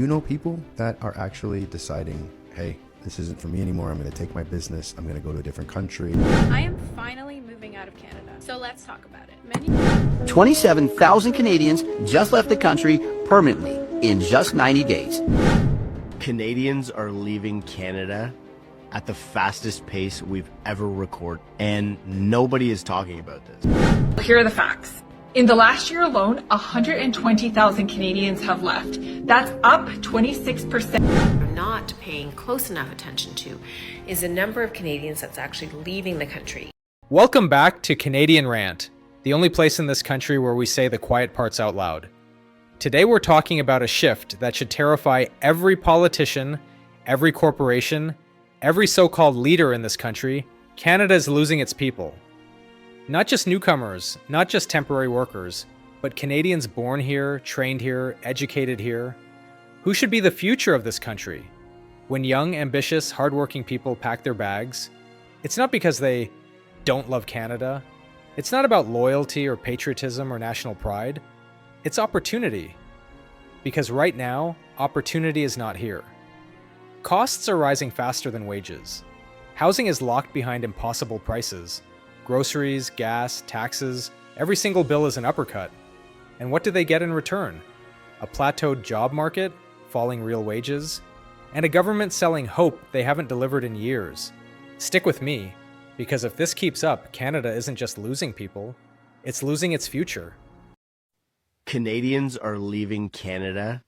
you know people that are actually deciding, hey, this isn't for me anymore, I'm going to take my business, I'm going to go to a different country? I am finally moving out of Canada, so let's talk about it. 27,000 Canadians just left the country permanently in just 90 days. Canadians are leaving Canada at the fastest pace we've ever recorded, and nobody is talking about this. Here are the facts. In the last year alone, 120,000 Canadians have left. That's up 26%. Not paying close enough attention to is the number of Canadians that's actually leaving the country. Welcome back to Canadian Rant, the only place in this country where we say the quiet parts out loud. Today we're talking about a shift that should terrify every politician, every corporation, every so-called leader in this country. Canada is losing its people. Not just newcomers, not just temporary workers, but Canadians born here, trained here, educated here. Who should be the future of this country? When young, ambitious, hardworking people pack their bags, it's not because they don't love Canada. It's not about loyalty or patriotism or national pride. It's opportunity. Because right now, opportunity is not here. Costs are rising faster than wages. Housing is locked behind impossible prices. Groceries, gas, taxes, every single bill is an uppercut. And what do they get in return? A plateaued job market, falling real wages, and a government selling hope they haven't delivered in years. Stick with me, because if this keeps up, Canada isn't just losing people, it's losing its future. Canadians are leaving Canada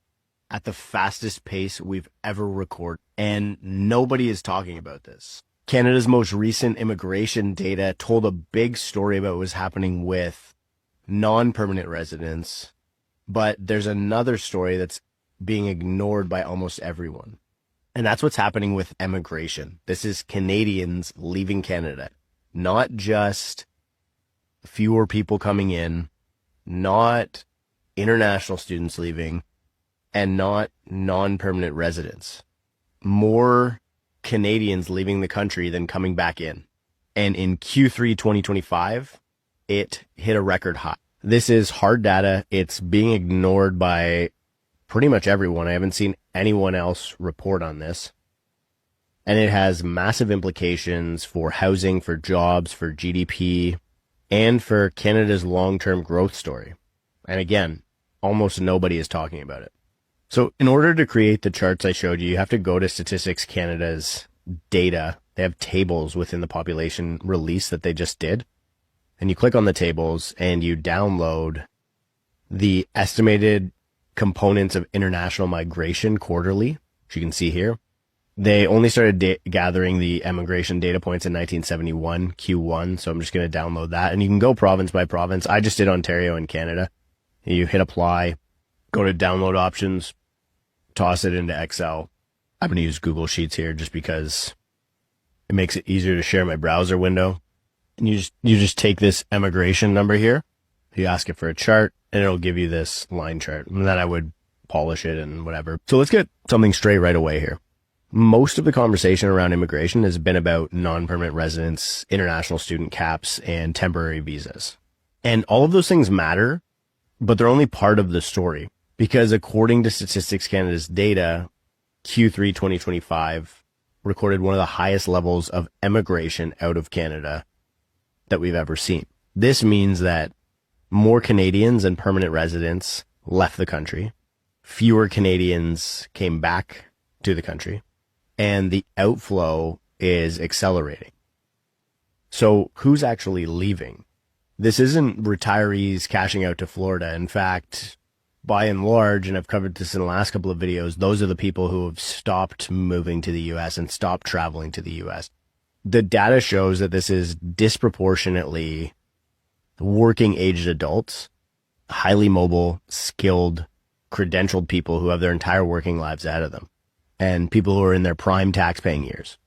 at the fastest pace we've ever recorded, and nobody is talking about this. Canada's most recent immigration data told a big story about what was happening with non-permanent residents, but there's another story that's being ignored by almost everyone. And that's what's happening with immigration. This is Canadians leaving Canada, not just fewer people coming in, not international students leaving, and not non-permanent residents. More Canadians leaving the country than coming back in. And in Q3 2025, it hit a record high. This is hard data. It's being ignored by pretty much everyone. I haven't seen anyone else report on this. And it has massive implications for housing, for jobs, for GDP, and for Canada's long-term growth story. And again, almost nobody is talking about it. So in order to create the charts I showed you, you have to go to Statistics Canada's data. They have tables within the population release that they just did. And you click on the tables and you download the estimated components of international migration quarterly, which you can see here. They only started gathering the immigration data points in 1971, Q1. So I'm just going to download that. And you can go province by province. I just did Ontario and Canada. You hit apply, go to download options, toss it into Excel. I'm going to use Google Sheets here just because it makes it easier to share my browser window. And you just take this immigration number here, you ask it for a chart, and it'll give you this line chart. And then I would polish it and whatever. So let's get something straight right away here. Most of the conversation around immigration has been about non-permanent residents, international student caps, and temporary visas. And all of those things matter, but they're only part of the story. Because according to Statistics Canada's data, Q3 2025 recorded one of the highest levels of emigration out of Canada that we've ever seen. This means that more Canadians and permanent residents left the country, fewer Canadians came back to the country, and the outflow is accelerating. So who's actually leaving? This isn't retirees cashing out to Florida. In fact, by and large, and I've covered this in the last couple of videos, those are the people who have stopped moving to the US and stopped traveling to the US. The data shows that this is disproportionately working aged adults, highly mobile, skilled, credentialed people who have their entire working lives ahead of them, and people who are in their prime tax paying years.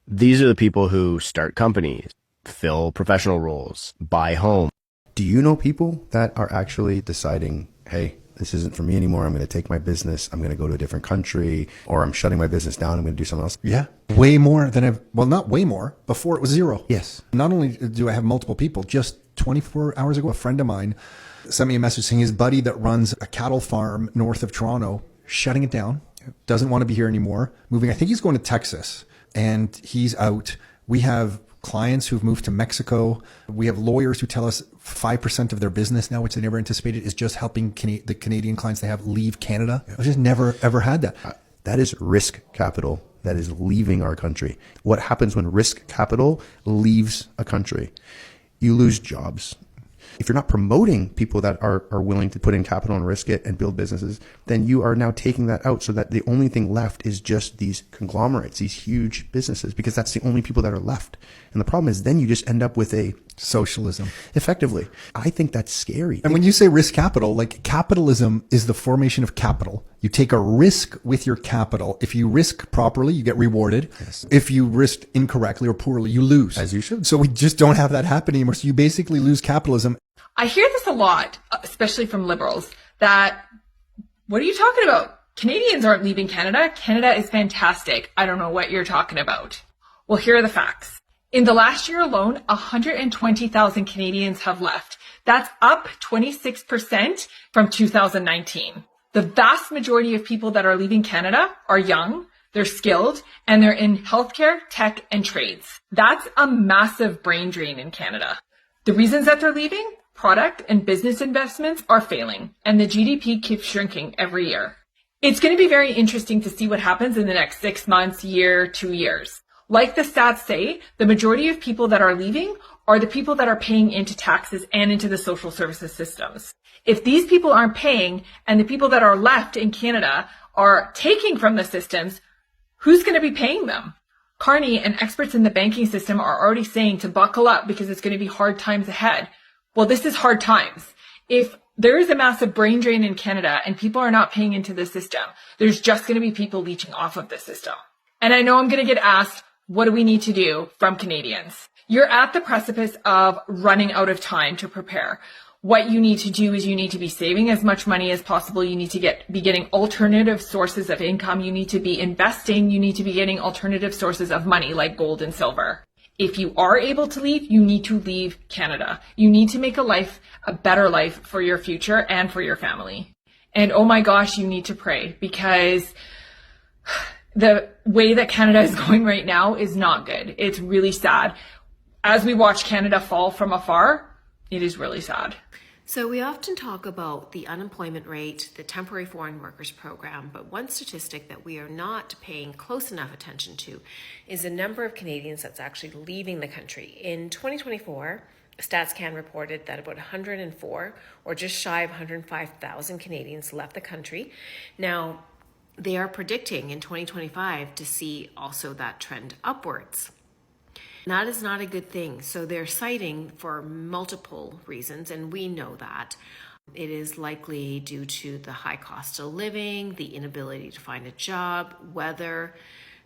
These are the people who start companies, fill professional roles, buy homes. Do you know people that are actually deciding, hey, this isn't for me anymore, I'm going to take my business, I'm going to go to a different country, or I'm shutting my business down, I'm going to do something else? Yeah, way more than not way more. Before it was zero. Yes. Not only do I have multiple people, just 24 hours ago, a friend of mine sent me a message saying his buddy that runs a cattle farm north of Toronto, shutting it down, doesn't want to be here anymore, moving. I think he's going to Texas, and he's out. We have clients who've moved to Mexico. We have lawyers who tell us 5% of their business now, which they never anticipated, is just helping the Canadian clients they have leave Canada. I've just never, ever had that. That is risk capital that is leaving our country. What happens when risk capital leaves a country? You lose jobs. If you're not promoting people that are willing to put in capital and risk it and build businesses, then you are now taking that out so that the only thing left is just these conglomerates, these huge businesses, because that's the only people that are left. And the problem is then you just end up with a Socialism. effectively. I think that's scary. And when you say risk capital, like capitalism is the formation of capital. You take a risk with your capital. If you risk properly, you get rewarded. Yes. If you risk incorrectly or poorly, you lose. As you should. So we just don't have that happen anymore. So you basically lose capitalism. I hear this a lot, especially from liberals, that what are you talking about? Canadians aren't leaving Canada. Canada is fantastic. I don't know what you're talking about. Well, here are the facts. In the last year alone, 120,000 Canadians have left. That's up 26% from 2019. The vast majority of people that are leaving Canada are young, they're skilled, and they're in healthcare, tech, and trades. That's a massive brain drain in Canada. The reasons that they're leaving? Product and business investments are failing, and the GDP keeps shrinking every year. It's going to be very interesting to see what happens in the next 6 months, year, 2 years. Like the stats say, the majority of people that are leaving are the people that are paying into taxes and into the social services systems. If these people aren't paying and the people that are left in Canada are taking from the systems, who's going to be paying them? Carney and experts in the banking system are already saying to buckle up because it's going to be hard times ahead. Well, this is hard times. If there is a massive brain drain in Canada and people are not paying into the system, there's just going to be people leeching off of the system. And I know I'm going to get asked, what do we need to do from Canadians? You're at the precipice of running out of time to prepare. What you need to do is you need to be saving as much money as possible. You need to be getting alternative sources of income. You need to be investing. You need to be getting alternative sources of money like gold and silver. If you are able to leave, you need to leave Canada. You need to make a better life for your future and for your family. And oh my gosh, you need to pray, because the way that Canada is going right now is not good. It's really sad. As we watch Canada fall from afar, it is really sad. So we often talk about the unemployment rate, the temporary foreign workers program, but one statistic that we are not paying close enough attention to is the number of Canadians that's actually leaving the country. In 2024, StatsCan reported that about 104, or just shy of 105,000 Canadians left the country. Now, they are predicting in 2025 to see also that trend upwards. That is not a good thing. So they're citing for multiple reasons, and we know that. It is likely due to the high cost of living, the inability to find a job, weather.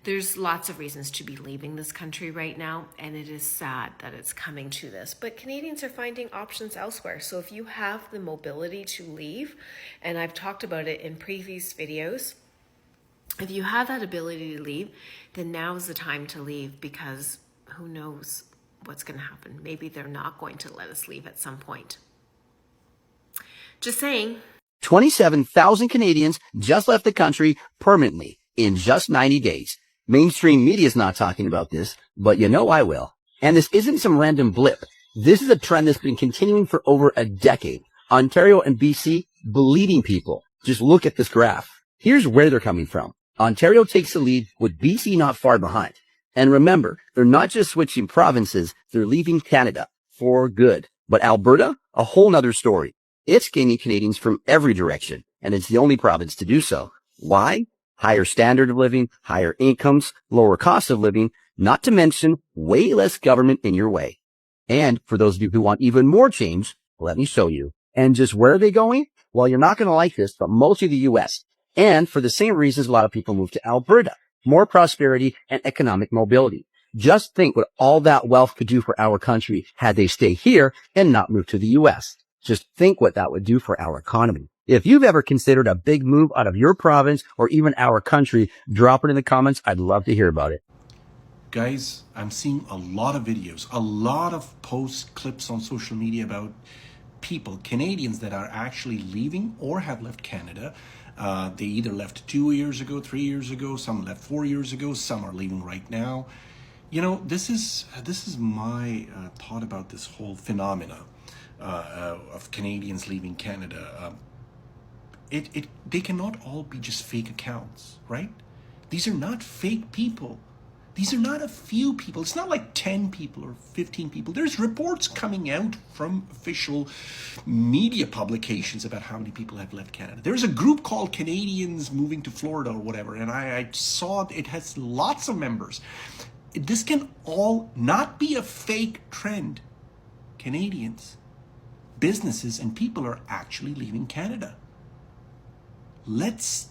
There's lots of reasons to be leaving this country right now, and it is sad that it's coming to this. But Canadians are finding options elsewhere. So if you have the mobility to leave, and I've talked about it in previous videos, if you have that ability to leave, then now is the time to leave, because who knows what's going to happen. Maybe they're not going to let us leave at some point. Just saying. 27,000 Canadians just left the country permanently in just 90 days. Mainstream media is not talking about this, but you know I will. And this isn't some random blip. This is a trend that's been continuing for over a decade. Ontario and BC bleeding people. Just look at this graph. Here's where they're coming from. Ontario takes the lead, with BC not far behind. And remember, they're not just switching provinces, they're leaving Canada for good. But Alberta, a whole nother story. It's gaining Canadians from every direction, and it's the only province to do so. Why? Higher standard of living, higher incomes, lower cost of living, not to mention way less government in your way. And for those of you who want even more change, let me show you. And just where are they going? Well, you're not going to like this, but mostly the U.S. And for the same reasons a lot of people move to Alberta. More prosperity and economic mobility. Just think what all that wealth could do for our country had they stay here and not move to the U.S. Just think what that would do for our economy. If you've ever considered a big move out of your province or even our country, drop it in the comments. I'd love to hear about it. Guys, I'm seeing a lot of videos, a lot of posts, clips on social media about people, Canadians that are actually leaving or have left Canada, They either left 2 years ago, 3 years ago, some left 4 years ago, some are leaving right now. You know, this is my thought about this whole phenomena of Canadians leaving Canada. They cannot all be just fake accounts, right? These are not fake people. These are not a few people. It's not like 10 people or 15 people. There's reports coming out from official media publications about how many people have left Canada. There's a group called Canadians Moving to Florida or whatever, and I saw it has lots of members. This can all not be a fake trend. Canadians, businesses, and people are actually leaving Canada. Let's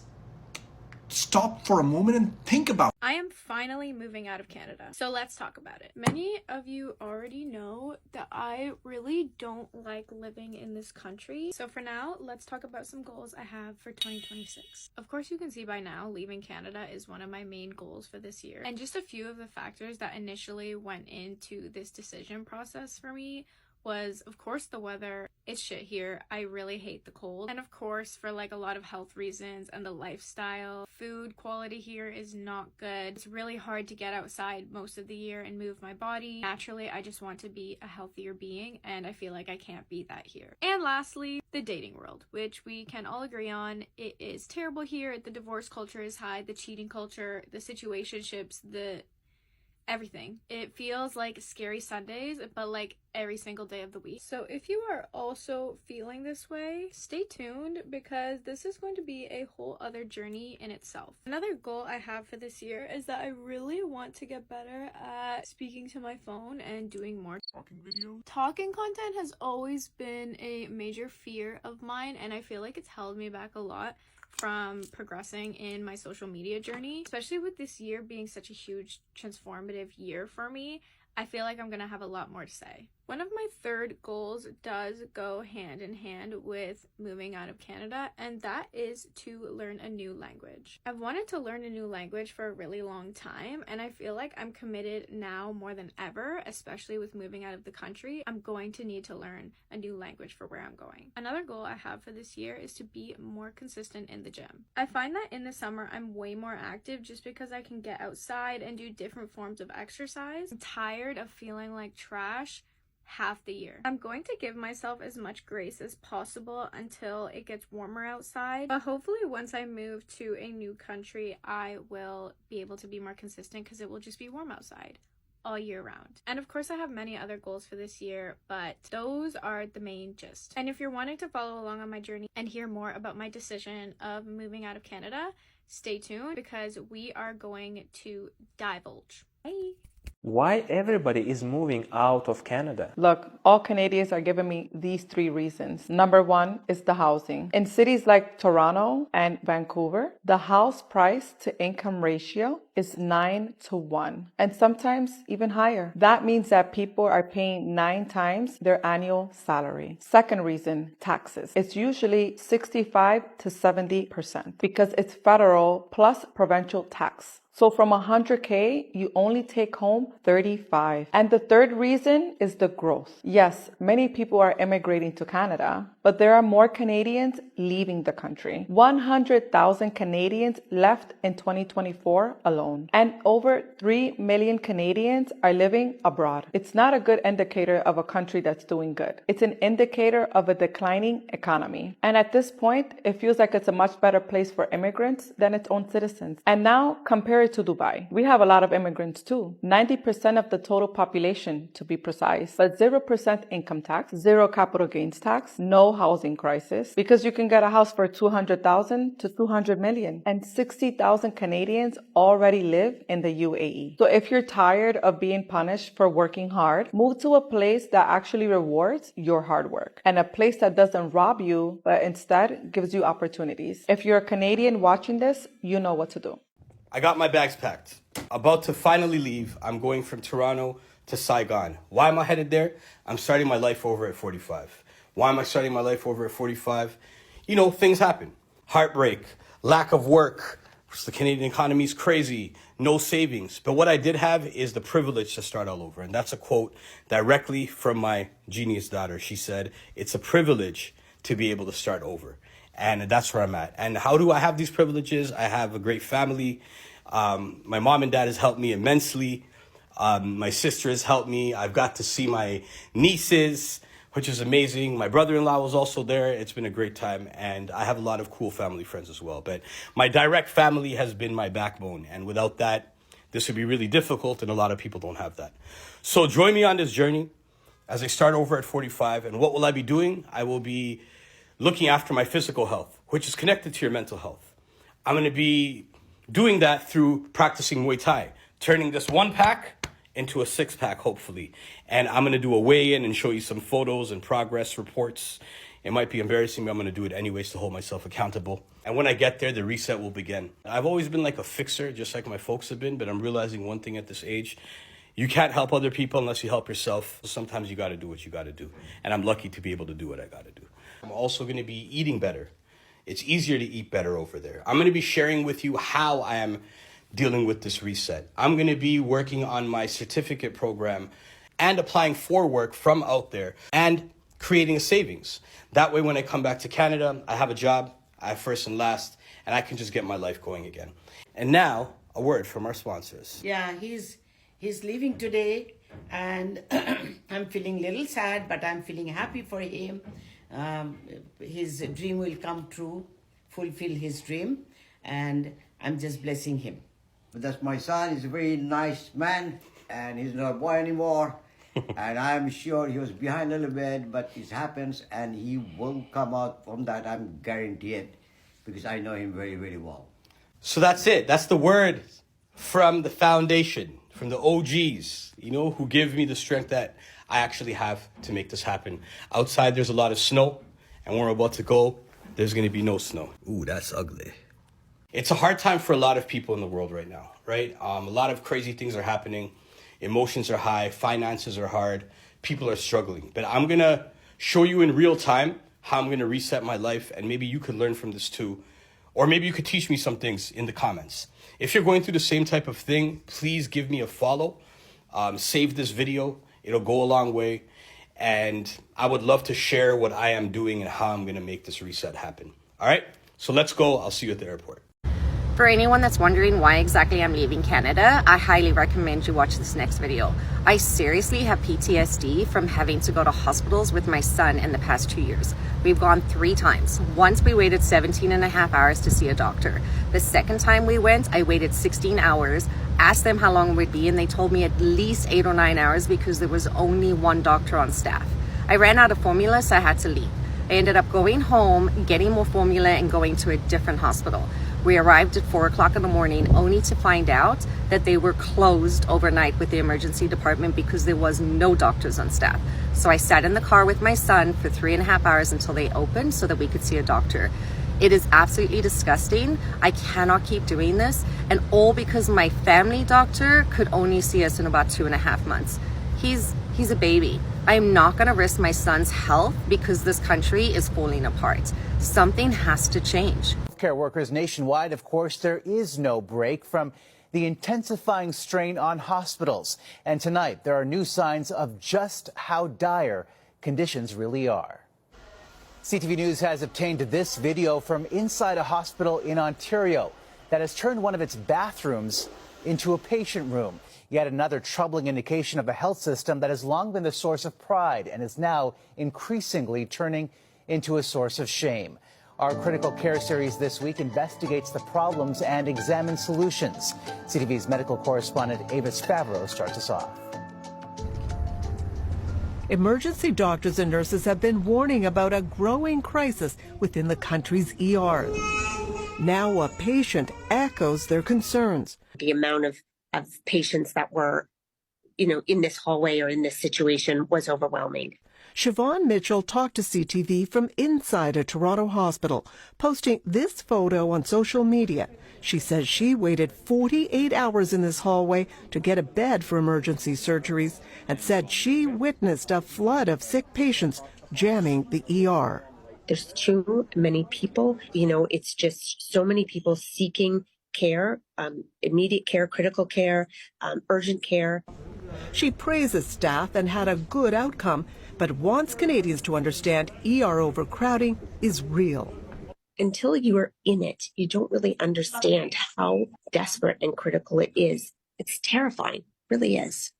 stop for a moment and think about. I am finally moving out of Canada, so let's talk about it. Many of you already know that I really don't like living in this country. So for now, let's talk about some goals I have for 2026. Of course, you can see by now, leaving Canada is one of my main goals for this year. And just a few of the factors that initially went into this decision process for me was, of course, the weather. It's shit here. I really hate the cold. And of course, for like a lot of health reasons and the lifestyle, food quality here is not good. It's really hard to get outside most of the year and move my body. Naturally, I just want to be a healthier being, and I feel like I can't be that here. And lastly, the dating world, which we can all agree on. It is terrible here. The divorce culture is high, the cheating culture, the situationships, the everything. It feels like scary Sundays, but like every single day of the week. So if you are also feeling this way, stay tuned, because this is going to be a whole other journey in itself. Another goal I have for this year is that I really want to get better at speaking to my phone and doing more talking videos. Talking content has always been a major fear of mine, and I feel like it's held me back a lot from progressing in my social media journey, especially with this year being such a huge transformative year for me. I feel like I'm gonna have a lot more to say. One of my third goals does go hand in hand with moving out of Canada, and that is to learn a new language. I've wanted to learn a new language for a really long time, and I feel like I'm committed now more than ever, especially with moving out of the country. I'm going to need to learn a new language for where I'm going. Another goal I have for this year is to be more consistent in the gym. I find that in the summer I'm way more active just because I can get outside and do different forms of exercise. I'm tired of feeling like trash half the year. I'm going to give myself as much grace as possible until it gets warmer outside, but hopefully once I move to a new country, I will be able to be more consistent because it will just be warm outside all year round. And of course I have many other goals for this year, but those are the main gist. And if you're wanting to follow along on my journey and hear more about my decision of moving out of Canada, stay tuned because we are going to divulge. Bye! Why everybody is moving out of Canada? Look, all Canadians are giving me these 3 reasons. Number 1 is the housing. In cities like Toronto and Vancouver, the house price to income ratio is 9-1, and sometimes even higher. That means that people are paying 9 times their annual salary. Second reason, taxes. It's usually 65 to 70% because it's federal plus provincial tax. So from 100K, you only take home 35. And the third reason is the growth. Yes, many people are immigrating to Canada, but there are more Canadians leaving the country. 100,000 Canadians left in 2024 alone. And over 3 million Canadians are living abroad. It's not a good indicator of a country that's doing good. It's an indicator of a declining economy. And at this point, it feels like it's a much better place for immigrants than its own citizens. And now compare it to Dubai. We have a lot of immigrants too. 90% of the total population, to be precise, but 0% income tax, 0 capital gains tax, no housing crisis, because you can get a house for 200,000 to 200 million, and 60,000 Canadians already live in the UAE. So if you're tired of being punished for working hard, move to a place that actually rewards your hard work, and a place that doesn't rob you, but instead gives you opportunities. If you're a Canadian watching this, you know what to do. I got my bags packed. About to finally leave. I'm going from Toronto to Saigon. Why am I headed there? I'm starting my life over at 45. Why am I starting my life over at 45? You know, things happen. Heartbreak, lack of work. The Canadian economy is crazy. No savings. But what I did have is the privilege to start all over. And that's a quote directly from my genius daughter. She said, "It's a privilege to be able to start over." And that's where I'm at. And how do I have these privileges? I have a great family. My mom and dad has helped me immensely. My sister has helped me. I've got to see my nieces, which is amazing. My brother-in-law was also there. It's been a great time. And I have a lot of cool family friends as well. But my direct family has been my backbone. And without that, this would be really difficult. And a lot of people don't have that. So join me on this journey as I start over at 45. And what will I be doing? I will be looking after my physical health, which is connected to your mental health. I'm going to be doing that through practicing Muay Thai, turning this 1-pack into a 6-pack, hopefully. And I'm going to do a weigh-in and show you some photos and progress reports. It might be embarrassing, but I'm going to do it anyways to hold myself accountable. And when I get there, the reset will begin. I've always been like a fixer, just like my folks have been, but I'm realizing one thing at this age. You can't help other people unless you help yourself. Sometimes you got to do what you got to do. And I'm lucky to be able to do what I got to do. I'm also going to be eating better. It's easier to eat better over there. I'm going to be sharing with you how I am dealing with this reset. I'm going to be working on my certificate program and applying for work from out there and creating a savings. That way, when I come back to Canada, I have a job, I have first and last, and I can just get my life going again. And now, a word from our sponsors. Yeah, he's leaving today, and I'm feeling a little sad, but I'm feeling happy for him. His dream will come true, fulfill his dream, and I'm just blessing him. But that's my son. He's a very nice man, and he's not a boy anymore. And I'm sure he was behind a little bit, but it happens, and he will come out from that. I'm guaranteed, because I know him very, very well. So that's it. That's the word from the foundation, from the OGs, who give me the strength that I actually have to make this happen. Outside, there's a lot of snow, and when we're about to go, there's going to be no snow. Ooh, that's ugly. It's a hard time for a lot of people in the world right now, right? A lot of crazy things are happening. Emotions are high. Finances are hard. People are struggling. But I'm going to show you in real time how I'm going to reset my life, and maybe you could learn from this too. Or maybe you could teach me some things in the comments. If you're going through the same type of thing, please give me a follow. Save this video. It'll go a long way. And I would love to share what I am doing and how I'm going to make this reset happen. All right, so let's go. I'll see you at the airport. For anyone that's wondering why exactly I'm leaving Canada, I highly recommend you watch this next video. I seriously have PTSD from having to go to hospitals with my son in the past 2 years. We've gone 3 times. Once we waited 17 and a half hours to see a doctor. The second time we went, I waited 16 hours, asked them how long it would be, and they told me at least 8 or 9 hours because there was only one doctor on staff. I ran out of formula, so I had to leave. I ended up going home, getting more formula, and going to a different hospital. We arrived at 4 o'clock in the morning only to find out that they were closed overnight with the emergency department because there was no doctors on staff. So I sat in the car with my son for 3.5 hours until they opened so that we could see a doctor. It is absolutely disgusting. I cannot keep doing this, and all because my family doctor could only see us in about 2.5 months. He's a baby. I am not going to risk my son's health because this country is falling apart. Something has to change. Healthcare workers nationwide, of course, there is no break from the intensifying strain on hospitals. And tonight, there are new signs of just how dire conditions really are. CTV News has obtained this video from inside a hospital in Ontario that has turned one of its bathrooms into a patient room. Yet another troubling indication of a health system that has long been the source of pride and is now increasingly turning into a source of shame. Our Critical Care series this week investigates the problems and examines solutions. CTV's medical correspondent Avis Favreau starts us off. Emergency doctors and nurses have been warning about a growing crisis within the country's ERs. Now a patient echoes their concerns. The amount of patients that were, in this hallway or in this situation was overwhelming. Siobhan Mitchell talked to CTV from inside a Toronto hospital, posting this photo on social media. She says she waited 48 hours in this hallway to get a bed for emergency surgeries and said she witnessed a flood of sick patients jamming the ER. There's too many people. It's just so many people seeking care, immediate care, critical care, urgent care. She praises staff and had a good outcome, but wants Canadians to understand ER overcrowding is real. until you are in it, you don't really understand how desperate and critical it is. It's terrifying, it really is.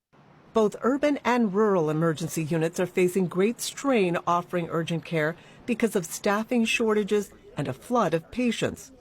Both urban and rural emergency units are facing great strain offering urgent care because of staffing shortages and a flood of patients.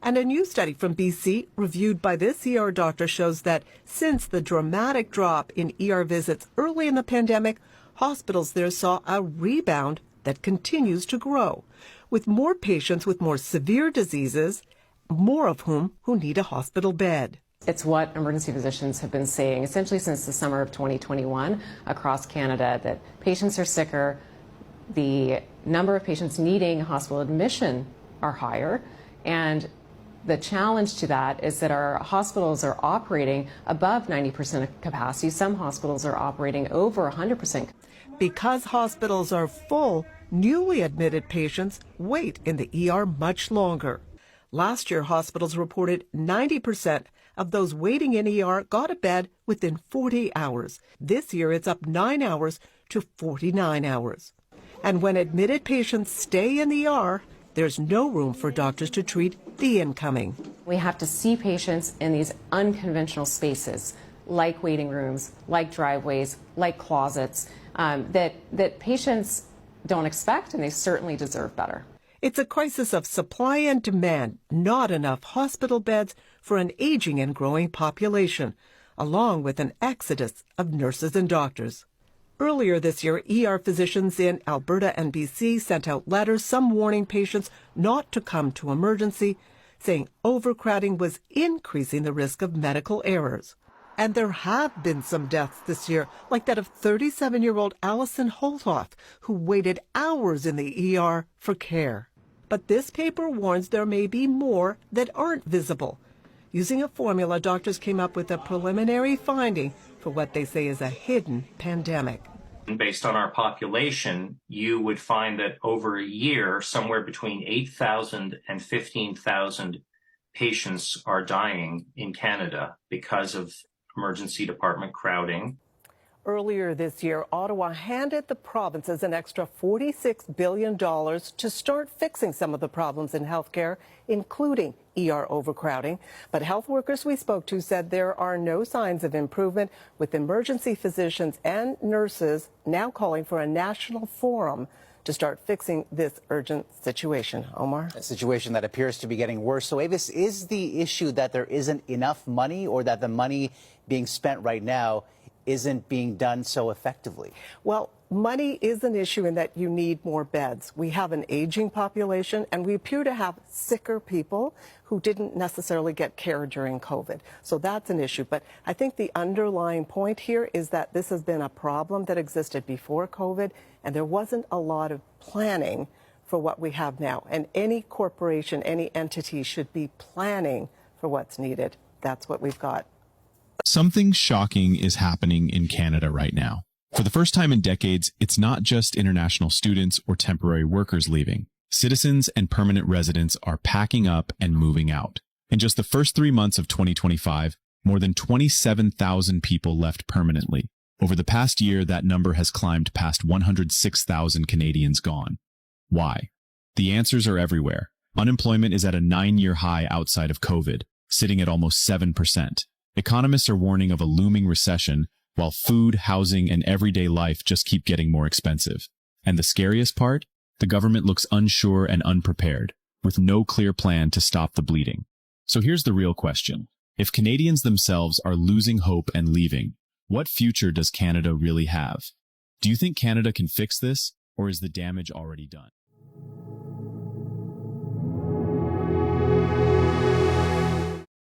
And a new study from BC, reviewed by this ER doctor, shows that since the dramatic drop in ER visits early in the pandemic, hospitals there saw a rebound that continues to grow, with more patients with more severe diseases, more of whom who need a hospital bed. It's what emergency physicians have been saying essentially since the summer of 2021 across Canada, that patients are sicker, the number of patients needing hospital admission are higher, and the challenge to that is that our hospitals are operating above 90% of capacity. Some hospitals are operating over 100%. Because hospitals are full, newly admitted patients wait in the ER much longer. Last year, hospitals reported 90% of those waiting in ER got a bed within 40 hours. This year, it's up 9 hours to 49 hours. And when admitted patients stay in the ER, there's no room for doctors to treat the incoming. We have to see patients in these unconventional spaces, like waiting rooms, like driveways, like closets, that patients don't expect, and they certainly deserve better. It's a crisis of supply and demand, not enough hospital beds for an aging and growing population, along with an exodus of nurses and doctors. Earlier this year, ER physicians in Alberta and BC sent out letters, some warning patients not to come to emergency, saying overcrowding was increasing the risk of medical errors. And there have been some deaths this year, like that of 37-year-old Allison Holthoff, who waited hours in the ER for care. But this paper warns there may be more that aren't visible. Using a formula, doctors came up with a preliminary finding for what they say is a hidden pandemic. Based on our population, you would find that over a year, somewhere between 8,000 and 15,000 patients are dying in Canada because of emergency department crowding. Earlier this year, Ottawa handed the provinces an extra $46 billion to start fixing some of the problems in healthcare, including ER overcrowding. But health workers we spoke to said there are no signs of improvement, with emergency physicians and nurses now calling for a national forum to start fixing this urgent situation. Omar? A situation that appears to be getting worse. So, Avis, is the issue that there isn't enough money, or that the money being spent right now isn't being done so effectively? Well, money is an issue in that you need more beds. We have an aging population, and we appear to have sicker people who didn't necessarily get care during COVID. So that's an issue. But I think the underlying point here is that this has been a problem that existed before COVID, and there wasn't a lot of planning for what we have now. And any corporation, any entity should be planning for what's needed. That's what we've got. Something shocking is happening in Canada right now. For the first time in decades, it's not just international students or temporary workers leaving. Citizens and permanent residents are packing up and moving out. In just the first 3 months of 2025, more than 27,000 people left permanently. Over the past year, that number has climbed past 106,000 Canadians gone. Why? The answers are everywhere. Unemployment is at a 9-year high outside of COVID, sitting at almost 7%. Economists are warning of a looming recession, while food, housing, and everyday life just keep getting more expensive. And the scariest part? The government looks unsure and unprepared, with no clear plan to stop the bleeding. So here's the real question. If Canadians themselves are losing hope and leaving, what future does Canada really have? Do you think Canada can fix this, or is the damage already done?